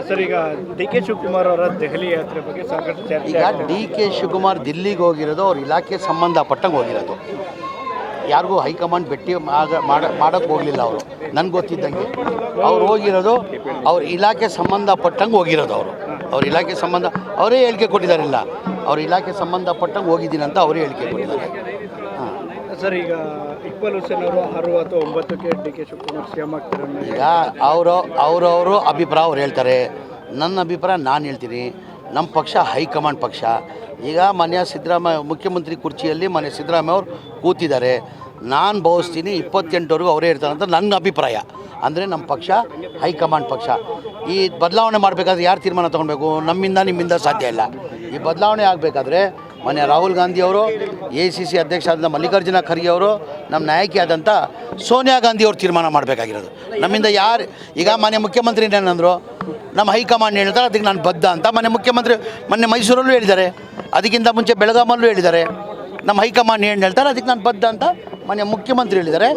Sir ಈಗ D K Shivakumar ಅವರ ದೆಹಲಿ ಯಾತ್ರೆ ಬಗ್ಗೆ ಸಾಕಷ್ಟು ಚರ್ಚೆ ಈಗ ಡಿ ಕೆ ಶಿವಕುಮಾರ್ ದಿಲ್ಲಿಗೆ ಹೋಗಿರೋದು ಅವ್ರ ಇಲಾಖೆ ಸಂಬಂಧಪಟ್ಟಂಗೆ ಹೋಗಿರೋದು. ಯಾರಿಗೂ ಹೈಕಮಾಂಡ್ ಭೇಟಿ ಮಾಡೋಕ್ಕೆ ಹೋಗಲಿಲ್ಲ ಅವರು. ನನಗೆ ಗೊತ್ತಿದ್ದಂಗೆ ಅವ್ರು ಹೋಗಿರೋದು ಅವ್ರ ಇಲಾಖೆ ಸಂಬಂಧಪಟ್ಟಂಗೆ ಹೋಗಿರೋದು. ಅವ್ರ ಇಲಾಖೆ ಸಂಬಂಧ ಅವರೇ ಹೇಳಿಕೆ ಕೊಟ್ಟಿದ್ದಾರಿಲ್ಲ, ಅವ್ರ ಇಲಾಖೆ ಸಂಬಂಧಪಟ್ಟಂಗೆ ಹೋಗಿದ್ದೀನಿ ಅಂತ ಅವರೇ ಹೇಳಿಕೆ ಕೊಟ್ಟಿದ್ದಾರೆ. ಸರ್ ಈಗ ಇಕ್ಬಾಲ್ ಹುಸೇನ್ ಅವರು 6 ಅಥವಾ 9ಕ್ಕೆ ಡಿ ಕೆ ಶಿವಕುಮಾರ್ ಸಿಎಂ ಆಗ್ತಾರೆ. ಈಗ ಅವರವರು ಅಭಿಪ್ರಾಯ ಅವ್ರು ಹೇಳ್ತಾರೆ, ನನ್ನ ಅಭಿಪ್ರಾಯ ನಾನು ಹೇಳ್ತೀನಿ. ನಮ್ಮ ಪಕ್ಷ ಹೈಕಮಾಂಡ್ ಪಕ್ಷ. ಈಗ ಮನೆಯ ಸಿದ್ದರಾಮಯ್ಯ ಮುಖ್ಯಮಂತ್ರಿ ಕುರ್ಚಿಯಲ್ಲಿ ಮನೆ ಸಿದ್ದರಾಮಯ್ಯ ಅವರು ಕೂತಿದ್ದಾರೆ. ನಾನು ಭಾವಿಸ್ತೀನಿ 28ವರೆಗೂ ಅವರೇ ಇರ್ತಾರೆ ಅಂತ ನನ್ನ ಅಭಿಪ್ರಾಯ. ಅಂದರೆ ನಮ್ಮ ಪಕ್ಷ ಹೈಕಮಾಂಡ್ ಪಕ್ಷ. ಈ ಬದಲಾವಣೆ ಮಾಡಬೇಕಾದ್ರೆ ಯಾರು ತೀರ್ಮಾನ ತೊಗೊಳ್ಬೇಕು? ನಮ್ಮಿಂದ ನಿಮ್ಮಿಂದ ಸಾಧ್ಯ ಇಲ್ಲ. ಈ ಬದಲಾವಣೆ ಆಗಬೇಕಾದ್ರೆ ಮನೆ ರಾಹುಲ್ ಗಾಂಧಿ ಅವರು, ACC ಅಧ್ಯಕ್ಷ ಆದ ಮಲ್ಲಿಕಾರ್ಜುನ ಖರ್ಗೆ ಅವರು, ನಮ್ಮ ನಾಯಕಿ ಆದಂಥ ಸೋನಿಯಾ ಗಾಂಧಿ ಅವರು ತೀರ್ಮಾನ ಮಾಡಬೇಕಾಗಿರೋದು. ನಮ್ಮಿಂದ ಯಾರು ಈಗ ಮನೆ ಮುಖ್ಯಮಂತ್ರಿ ಏನಂದರು, ನಮ್ಮ ಹೈಕಮಾಂಡ್ ಹೇಳ್ತಾರೆ ಅದಕ್ಕೆ ನಾನು ಬದ್ಧ ಅಂತ. ಮುಖ್ಯಮಂತ್ರಿ ಮೊನ್ನೆ ಮೈಸೂರಲ್ಲೂ ಹೇಳಿದ್ದಾರೆ, ಅದಕ್ಕಿಂತ ಮುಂಚೆ ಬೆಳಗಾಮಲ್ಲೂ ಹೇಳಿದ್ದಾರೆ. ನಮ್ಮ ಹೈಕಮಾಂಡ್ ಏನು ಹೇಳ್ತಾರೆ ಅದಕ್ಕೆ ನಾನು ಬದ್ಧ ಅಂತ ಮುಖ್ಯಮಂತ್ರಿ ಹೇಳಿದ್ದಾರೆ.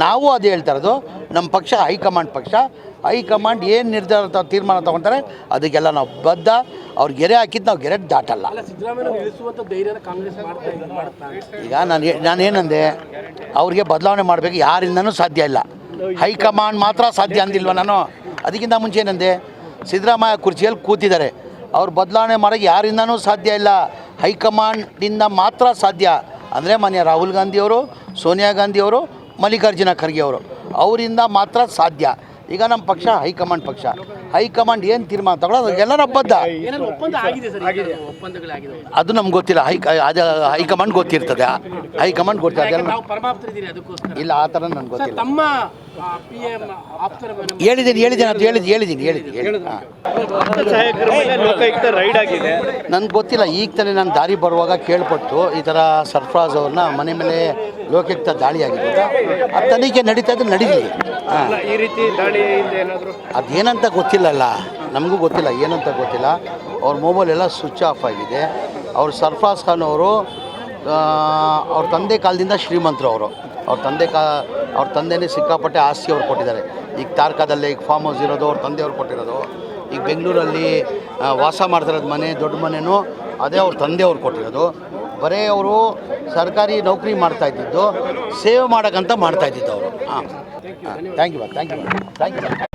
ನಾವು ಅದೇ ಹೇಳ್ತಾ ಇರೋದು, ನಮ್ಮ ಪಕ್ಷ ಹೈಕಮಾಂಡ್ ಪಕ್ಷ. ಹೈಕಮಾಂಡ್ ಏನು ನಿರ್ಧಾರ ತೀರ್ಮಾನ ತೊಗೊಳ್ತಾರೆ ಅದಕ್ಕೆಲ್ಲ ನಾವು ಬದ್ಧ. ಅವ್ರು ಗೆರೆ ಹಾಕಿದ್ದು ನಾವು ಗೆರೆ ದಾಟಲ್ಲ. ಈಗ ನಾನೇನಂದೆ, ಅವ್ರಿಗೆ ಬದಲಾವಣೆ ಮಾಡಬೇಕು, ಯಾರಿಂದನೂ ಸಾಧ್ಯ ಇಲ್ಲ. ಹೈಕಮಾಂಡ್ ಮಾತ್ರ ಸಾಧ್ಯ ಅಂದಿಲ್ವ ನಾನು? ಅದಕ್ಕಿಂತ ಮುಂಚೆ ಏನಂದೆ, ಸಿದ್ದರಾಮಯ್ಯ ಕುರ್ಚಿಯಲ್ಲಿ ಕೂತಿದ್ದಾರೆ, ಅವ್ರು ಬದಲಾವಣೆ ಮಾಡೋಕ್ಕೆ ಯಾರಿಂದನೂ ಸಾಧ್ಯ ಇಲ್ಲ, ಹೈಕಮಾಂಡಿಂದ ಮಾತ್ರ ಸಾಧ್ಯ. ಅಂದರೆ ಮನೆಯ ರಾಹುಲ್ ಗಾಂಧಿಯವರು, ಸೋನಿಯಾ ಗಾಂಧಿಯವರು, ಮಲ್ಲಿಕಾರ್ಜುನ ಖರ್ಗೆ ಅವರು, ಅವರಿಂದ ಮಾತ್ರ ಸಾಧ್ಯ. ಈಗ ನಮ್ಮ ಪಕ್ಷ ಹೈಕಮಾಂಡ್ ಪಕ್ಷ. ಹೈಕಮಾಂಡ್ ಏನು ತೀರ್ಮಾನ ತಗೊಳ್ಳೋದು ಎಲ್ಲರ ಬದ್ಧ. ಅದು ನಮ್ಗೆ ಗೊತ್ತಿಲ್ಲ. ಅದು ಹೈಕಮಾಂಡ್ ಗೊತ್ತಿರ್ತದೆ. ಹೈಕಮಾಂಡ್ ಗೊತ್ತಿರ್ತದೆ. ಇಲ್ಲ, ಆ ಥರ ನನಗೆ ಗೊತ್ತಿಲ್ಲ. ಹೇಳಿದ್ದೀನಿ. ನನಗೆ ಗೊತ್ತಿಲ್ಲ. ಈಗ ತಾನೇ ನಾನು ದಾರಿ ಬರುವಾಗ ಕೇಳ್ಪಟ್ಟು ಈ ಥರ ಸರ್ಫರಾಜ್ ಅವ್ರನ್ನ ಮನೆ ಮೇಲೆ ಲೋಕಾಯುಕ್ತ ದಾಳಿ ಆಗಿದೆ. ಆ ತನಿಖೆ ನಡೀತಾ ಇದ್ರೆ ನಡೀಲಿ. ಈ ರೀತಿ ದಾಳಿ ಅದೇನಂತ ಗೊತ್ತಿಲ್ಲಲ್ಲ, ನಮಗೂ ಗೊತ್ತಿಲ್ಲ, ಏನಂತ ಗೊತ್ತಿಲ್ಲ. ಅವ್ರ ಮೊಬೈಲ್ ಎಲ್ಲ ಸ್ವಿಚ್ ಆಫ್ ಆಗಿದೆ. ಅವ್ರು ಸರ್ಫರಾಜ್ ಖಾನ್ ಅವರು ಅವ್ರ ತಂದೆ ಕಾಲದಿಂದ ಶ್ರೀಮಂತರು. ಅವ್ರ ತಂದೆನೇ ಸಿಕ್ಕಾಪಟ್ಟೆ ಆಸ್ತಿ ಅವ್ರು ಕೊಟ್ಟಿದ್ದಾರೆ. ಈಗ ತಾರ್ಕಾದಲ್ಲಿ ಈಗ ಫಾರ್ಮ್ ಹೌಸ್ ಇರೋದು ಅವ್ರ ತಂದೆಯವ್ರು ಕೊಟ್ಟಿರೋದು. ಈಗ ಬೆಂಗಳೂರಲ್ಲಿ ವಾಸ ಮಾಡ್ತಿರೋದು ಮನೆ, ದೊಡ್ಡ ಮನೆಯೂ ಅದೇ ಅವ್ರ ತಂದೆಯವ್ರು ಕೊಟ್ಟಿರೋದು. ಬರೀ ಅವರು ಸರ್ಕಾರಿ ನೌಕರಿ ಮಾಡ್ತಾಯಿದ್ದು, ಸೇವೆ ಮಾಡೋಕ್ಕಂತ ಮಾಡ್ತಾಯಿದ್ದಿದ್ದು ಅವರು. Thank you.